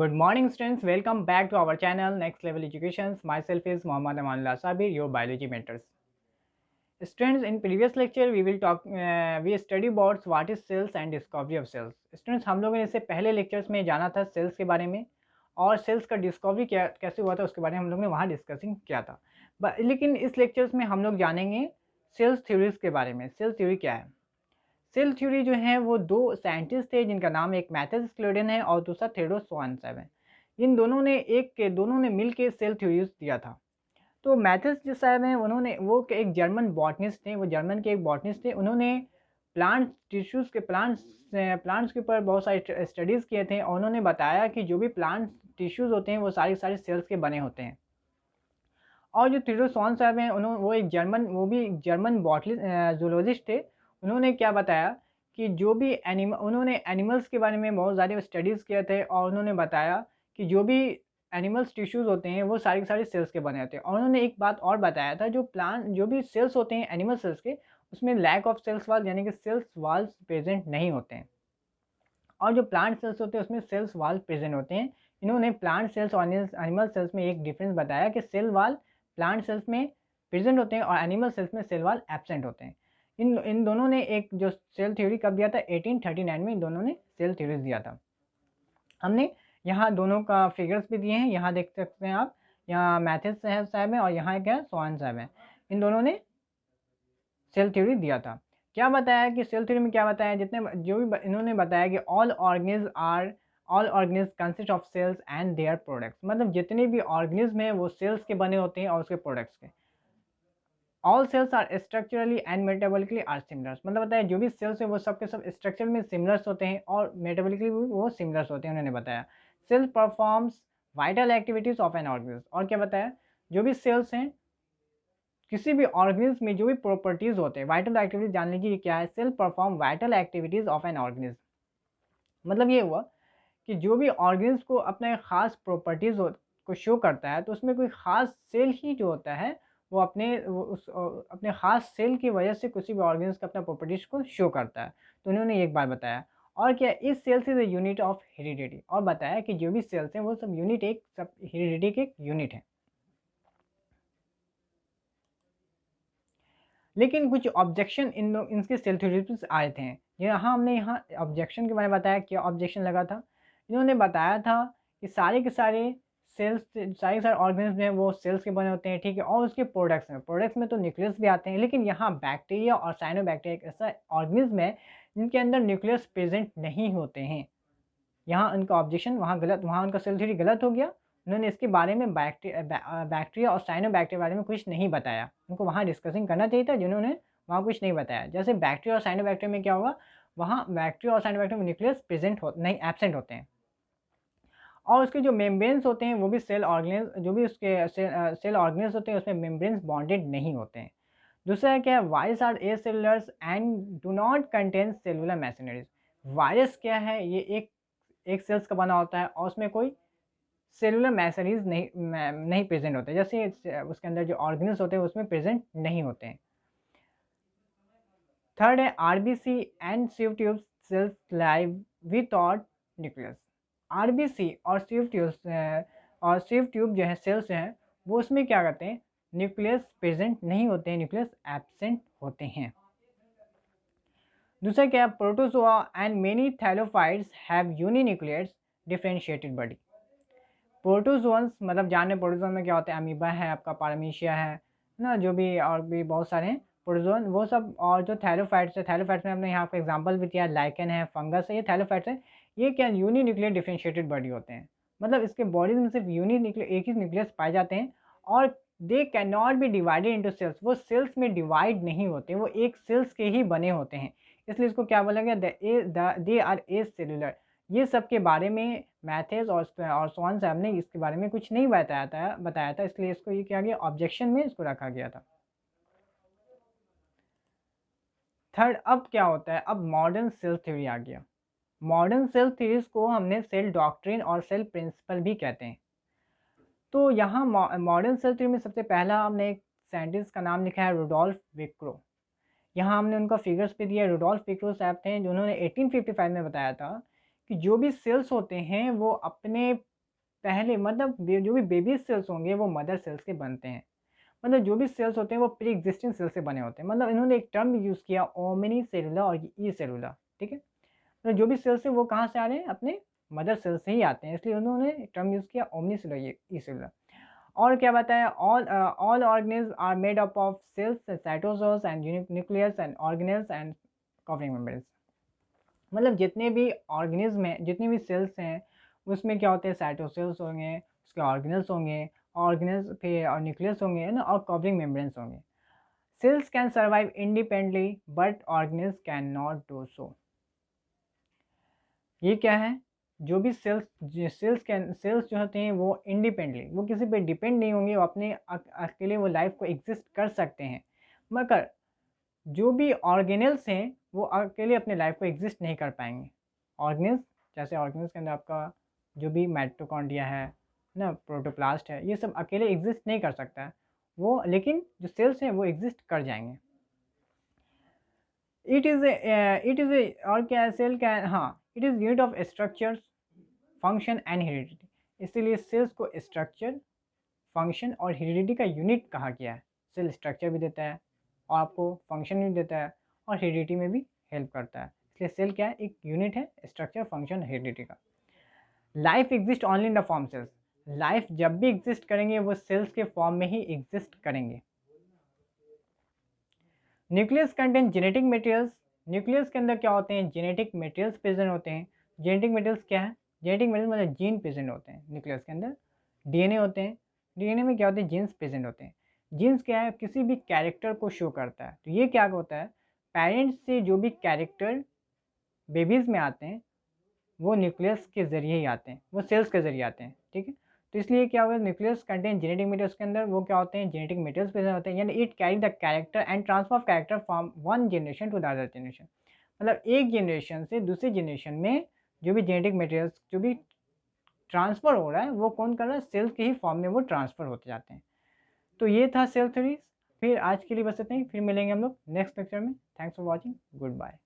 Good morning, students. Welcome back to our channel, Next Level Education. Myself is Mohammad Amanullah Sabir, your biology mentors. Students, in previous lecture, we study about what is cells and discovery of cells. Students, हम लोगों ने इससे पहले lectures में जाना था cells के बारे में और cells का discovery कैसे हुआ था उसके बारे में हम लोग ने वहाँ discussing किया था। लेकिन इस lectures में हम लोग जानेंगे cells theories के बारे में। Cell theory क्या है? सेल थ्योरी जो है वो दो साइंटिस्ट थे जिनका नाम एक मैथ्यूस क्लोडेन है और दूसरा थेओडोर स्वानसेब है। इन दोनों ने मिल के सेल थ्योरीज दिया था। तो मैथ्यूस जो साहब हैं उन्होंने एक जर्मन बॉटनिस्ट थे, वो जर्मन के एक बॉटनिस्ट थे। उन्होंने प्लांट्स के ऊपर बहुत सारे स्टडीज़ किए थे और उन्होंने बताया कि जो भी प्लांट टिश्यूज़ होते हैं वो सारे सेल्स के बने होते हैं। और जो थेओडोर स्वानसेब हैं वो भी एक जर्मन जूलॉजिस्ट थे। उन्होंने क्या बताया कि उन्होंने एनिमल्स के बारे में बहुत ज़्यादा स्टडीज़ किए थे और उन्होंने बताया कि जो भी एनिमल्स टिश्यूज़ होते हैं वो सारे के सारे सेल्स के बने होते हैं। और उन्होंने एक बात और बताया था, जो भी सेल्स होते हैं एनिमल सेल्स के, उसमें लैक ऑफ सेल्स वाल यानी कि सेल्स वाल्स प्रेजेंट नहीं होते हैं और जो प्लांट सेल्स होते हैं उसमें सेल्स वाल प्रेजेंट होते हैं। इन्होंने प्लांट सेल्स और एनिमल सेल्स में एक डिफरेंस बताया कि सेल वाल प्लांट सेल्स में प्रेजेंट होते हैं और एनिमल सेल्स में सेल वाल एब्सेंट होते हैं। इन दोनों ने एक जो सेल थ्योरी कब दिया था, 1839 में इन दोनों ने सेल थ्योरी दिया था। हमने यहाँ दोनों का फिगर्स भी दिए हैं, यहाँ देख सकते हैं आप। यहाँ मैथ्यूस साहब हैं और यहाँ एक है स्वान साहब हैं। इन दोनों ने सेल थ्योरी दिया था। क्या बताया कि सेल थ्योरी में क्या बताया, इन्होंने बताया कि all organism consist of cells and their products. मतलब जितने भी ऑर्गेनिज्म हैं वो सेल्स के बने होते हैं और उसके प्रोडक्ट्स के। All cells are structurally and metabolically are similars. मतलब बताया जो भी सेल्स है वो सब के सब स्ट्रक्चर में सिमिलर्स होते हैं और मेटाबॉलिकली भी वो सिमिलर्स होते हैं। उन्होंने बताया cell performs vital activities of an organism. और क्या बताया, जो भी सेल्स हैं किसी भी ऑर्गेनिज्म में जो भी प्रॉपर्टीज होते हैं, वाइटल एक्टिविटीज जान लीजिए क्या है। Cell perform vital activities of an organism. मतलब ये हुआ कि जो भी ऑर्गेनिज्म को अपने ख़ास प्रॉपर्टीज़ को शो करता है तो उसमें कोई ख़ास सेल ही जो होता है वो अपने ख़ास सेल की वजह से किसी भी ऑर्गेनिज्म का अपना प्रॉपर्टीज़ को शो करता है। तो उन्होंने एक बार बताया। और क्या, इस cells is a unit of heredity. और बताया कि जो भी सेल्स हैं वो सब हेरिडिटी के एक यूनिट है। लेकिन कुछ ऑब्जेक्शन इनके सेल थ्योरीज आए थे। यहाँ ऑब्जेक्शन के बारे में बताया। क्या ऑब्जेक्शन लगा था, इन्होंने बताया था कि सारे के सारे सारे ऑर्गेनिज्म हैं वो सेल्स के बने होते हैं, ठीक है। और उसके प्रोडक्ट्स में तो न्यूक्लियस भी आते हैं, लेकिन यहाँ बैक्टीरिया और साइनोबैक्टीरिया एक ऐसा ऑर्गेनिज्म है जिनके अंदर न्यूक्लियस प्रेजेंट नहीं होते हैं। यहाँ उनका ऑब्जेक्शन वहाँ उनका सेल थ्योरी गलत हो गया। उन्होंने इसके बारे में बैक्टीरिया और साइनोबैक्टीरिया के बारे में कुछ नहीं बताया। उनको वहाँ डिस्कसिंग करना चाहिए था, जिन्होंने वहाँ कुछ नहीं बताया। जैसे बैक्टीरिया और साइनोबैक्टीरिया में क्या होगा, वहाँ बैक्टीरिया और साइनोबैक्टीरिया में न्यूक्लियस एब्सेंट होते हैं और उसके जो मेम्ब्रेन्स होते हैं वो भी सेल ऑर्गेनेल्स होते हैं उसमें मेम्ब्रेन्स बॉन्डेड नहीं होते हैं। दूसरा क्या है, virus are acellulars and do not contain cellular machineries. Virus क्या है, ये एक सेल्स का बना होता है और उसमें कोई सेलुलर मैसनरीज नहीं प्रेजेंट होते, जैसे उसके अंदर जो ऑर्गेनल्स होते हैं उसमें प्रेजेंट नहीं होते हैं। थर्ड है RBC and sieve tube cells live without nucleus. RBC और सिव ट्यूब जो है सेल्स हैं वो उसमें क्या करते हैं, न्यूक्लियस प्रेजेंट नहीं होते हैं, न्यूक्लियस एब्सेंट होते हैं। दूसरा क्या है, protozoa and many thallophytes have uninucleus differentiated body. Protozoans मतलब जाने प्रोटोजोन में क्या होता है, अमीबा है, आपका पारामीशिया है ना, जो भी और भी बहुत सारे हैं प्रोटोजोन वो सब। और जो थैलोफाइट्स है, थैलोफाइट्स में हमने यहाँ पे एग्जांपल भी दिया, लाइकन है, फंगस है, ये थैलोफाइट्स है। ये क्या यूनिन्यूक्लियर डिफरेंशिएटेड बॉडी होते हैं। मतलब इसके बॉडीज में सिर्फ एक ही न्यूक्लियस पाए जाते हैं और they can not be divided into cells. वो सेल्स में डिवाइड नहीं होते, वो एक सेल्स के ही बने होते हैं, इसलिए इसको क्या बोला गया, दे आर ए सेलुलर। ये सब के बारे में मैथ्यूस और स्वान साहब ने इसके बारे में कुछ नहीं बताया था, इसलिए इसको ये किया गया, ऑब्जेक्शन में इसको रखा गया था। थर्ड, अब क्या होता है, अब मॉडर्न सेल थ्योरी आ गया। मॉडर्न सेल थ्योरीज को हमने सेल डॉक्ट्रिन और सेल प्रिंसिपल भी कहते हैं। तो यहाँ मॉडर्न सेल थ्योरी में सबसे पहला हमने एक साइंटिस्ट का नाम लिखा है, रुडोल्फ विक्रो। यहाँ हमने उनका फिगर्स पे दिया। रुडोल्फ विक्रो साहब थे जिन्होंने 1855 में बताया था कि जो भी सेल्स होते हैं वो अपने पहले मतलब जो भी बेबी सेल्स होंगे वो मदर सेल्स के बनते हैं। मतलब जो भी सेल्स होते हैं वो प्री एग्जिस्टिंग सेल से बने होते हैं। मतलब इन्होंने एक टर्म यूज़ किया ओमनी सेलुलर और ई सेलुलर, ठीक है। तो जो भी सेल्स हैं वो कहाँ से आ रहे हैं, अपने मदर सेल से ही आते हैं, इसलिए उन्होंने टर्म यूज़ किया ओमनी सेलुलर ई सेलुलर। और क्या बताया, all organisms are made up of cells, cytosols and nucleus and organelles and covering membranes. मतलब जितने भी ऑर्गेनिज्म हैं, जितनी भी सेल्स हैं, उसमें क्या होते हैं, साइटोसेल्स होंगे, उसके ऑर्गेनल्स फिर और न्यूक्लियस होंगे, है ना, और कवरिंग मेम्ब्रेन्स होंगे। Cells can survive independently but organism can not do so. ये क्या है, जो भी सेल्स जो होते हैं वो इंडिपेंडेंटली, वो किसी पे डिपेंड नहीं होंगे, वो अपने अकेले वो लाइफ को एग्जिस्ट कर सकते हैं। मगर जो भी ऑर्गेनल्स हैं वो अकेले अपने लाइफ को एग्जिस्ट नहीं कर पाएंगे। ऑर्गेनल्स, जैसे ऑर्गेनल्स के अंदर आपका जो भी माइटोकॉन्ड्रिया है ना, प्रोटोप्लास्ट है, ये सब अकेले एग्जिस्ट नहीं कर सकता है वो, लेकिन जो सेल्स हैं वो एग्जिस्ट कर जाएंगे। इट इज़ ए और क्या है, सेल क्या है, हाँ, it is unit of structures, function and heredity. इसीलिए सेल्स को स्ट्रक्चर, फंक्शन और हेरिडिटी का यूनिट कहा गया है। सेल स्ट्रक्चर भी देता है और आपको फंक्शन भी देता है और हेरिडिटी में भी हेल्प करता है, इसलिए सेल क्या है, एक यूनिट है स्ट्रक्चर, फंक्शन, हेरिडिटी का। Life exist only in the form cells. Life जब भी एग्जिस्ट करेंगे वो सेल्स के फॉर्म में ही एग्जिस्ट करेंगे। Nucleus contain genetic materials. Nucleus के अंदर क्या होते हैं, जेनेटिक मटेरियल्स प्रेजेंट होते हैं। जेनेटिक मटेरियल्स क्या है, जेनेटिक मटेरियल मतलब जीन प्रेजेंट होते हैं न्यूक्लियस के अंदर। डीएनए होते हैं, डीएनए में क्या होते हैं, जीन्स प्रेजेंट होते हैं। जीन्स क्या है, किसी भी कैरेक्टर को शो करता है। तो ये क्या होता है, पेरेंट्स से जो भी कैरेक्टर बेबीज़ में आते हैं वो न्यूक्लियस के ज़रिए ही आते हैं, वो सेल्स के ज़रिए आते हैं, ठीक है। तो इसलिए क्या होगा, न्यूक्लियस कंटेन जेनेटिक मटेरियल्स के अंदर वो क्या होते हैं, जेनेटिक मटेरियल्स प्रेजेंट होते हैं, यानी it carry the character and transfer of character from one generation to the other generation. मतलब एक जनरेशन से दूसरी जनरेशन में जो भी जेनेटिक मटेरियल्स जो भी ट्रांसफ़र हो रहा है वो कौन कर रहा है, सेल्स के ही फॉर्म में वो ट्रांसफ़र होते जाते हैं। तो ये था सेल थ्योरीज। फिर आज के लिए बस इतना ही, फिर मिलेंगे हम लोग नेक्स्ट लेक्चर में। Thanks for watching, good bye.